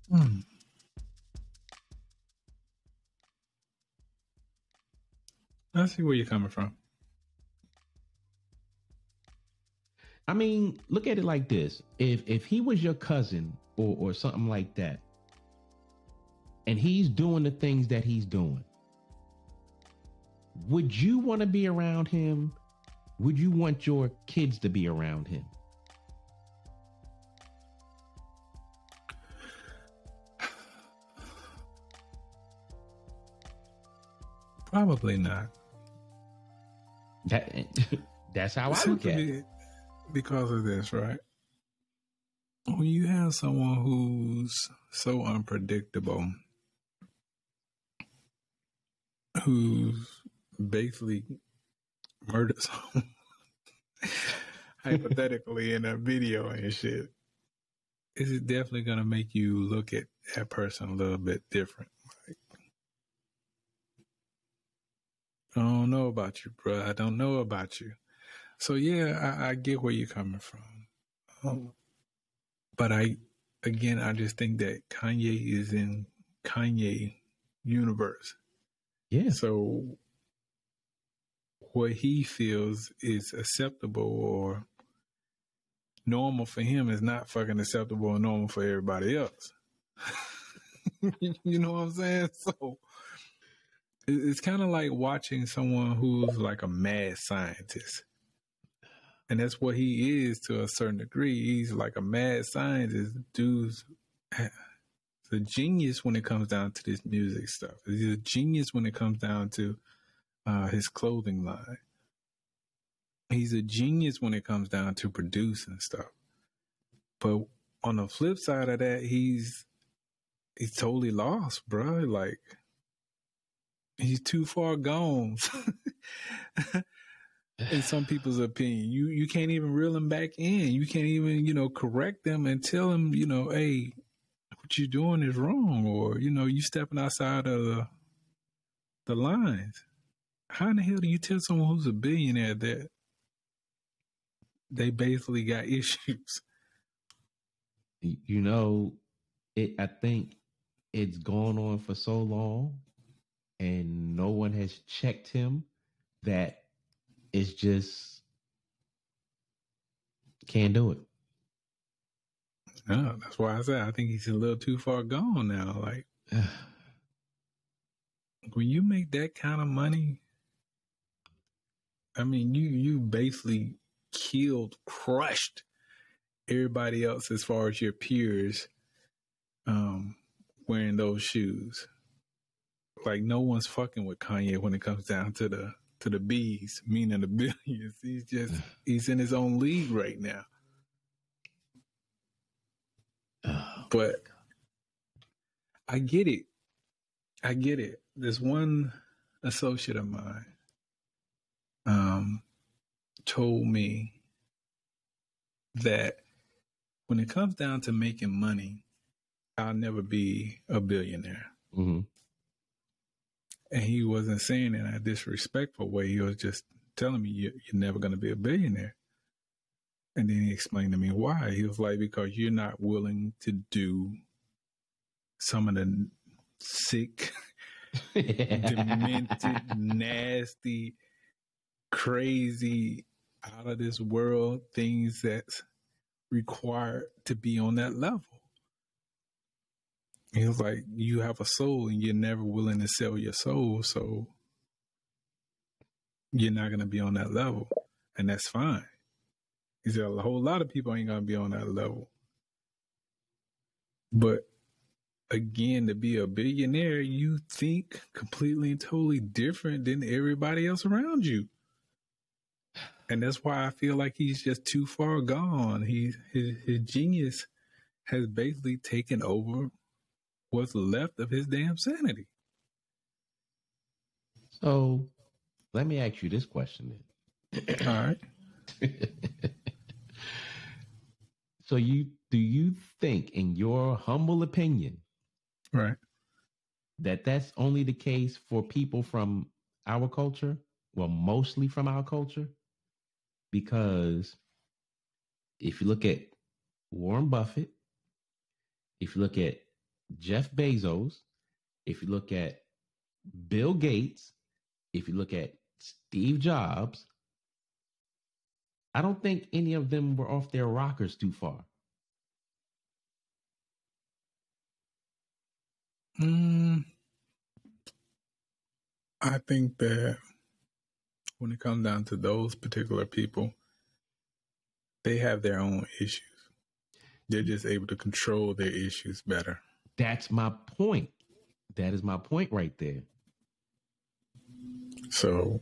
Hmm. I see where you're coming from. I mean, look at it like this: if he was your cousin or something like that, and he's doing the things that he's doing, would you want to be around him? Would you want your kids to be around him? Probably not. That that's how I look at it. Because of this, right? When you have someone who's so unpredictable, who's basically murdered someone hypothetically in a video and shit, it's definitely going to make you look at that person a little bit different. Like, I don't know about you, bro. I don't know about you. So yeah, I get where you're coming from. But I just think that Kanye is in Kanye universe. Yeah. So what he feels is acceptable or normal for him is not fucking acceptable or normal for everybody else. You know what I'm saying? So it's kind of like watching someone who's like a mad scientist. And that's what he is to a certain degree. He's like a mad scientist. Dude's a genius when it comes down to this music stuff. He's a genius when it comes down to his clothing line. He's a genius when it comes down to producing stuff. But on the flip side of that, he's totally lost, bro. Like, he's too far gone. In some people's opinion, you can't even reel him back in. You can't even, correct them and tell him, hey, what you're doing is wrong, or, you stepping outside of the lines. How in the hell do you tell someone who's a billionaire that they basically got issues? I think it's gone on for so long and no one has checked him that it's just can't do it. No, that's why I said I think he's a little too far gone now. Like, when you make that kind of money, I mean, you basically crushed everybody else as far as your peers wearing those shoes. Like, no one's fucking with Kanye when it comes down to the B's, meaning the billions. He's in his own league right now. But I get it. There's one associate of mine told me that when it comes down to making money, I'll never be a billionaire. Mm-hmm. And he wasn't saying it in a disrespectful way. He was just telling me, you're never going to be a billionaire. And then he explained to me why. He was like, because you're not willing to do some of the sick, demented, nasty, crazy, out of this world things that's required to be on that level. He was like, you have a soul and you're never willing to sell your soul, so you're not going to be on that level. And that's fine. He said a whole lot of people ain't going to be on that level. But again, to be a billionaire, you think completely and totally different than everybody else around you. And that's why I feel like he's just too far gone. His genius has basically taken over what's left of his damn sanity. So let me ask you this question then. All right. So do you think, in your humble opinion, right, that that's only the case for people from our culture? Well, mostly from our culture? Because if you look at Warren Buffett, if you look at Jeff Bezos, if you look at Bill Gates, if you look at Steve Jobs, I don't think any of them were off their rockers too far. I think that when it comes down to those particular people, they have their own issues. They're just able to control their issues better. That's my point. That is my point right there. So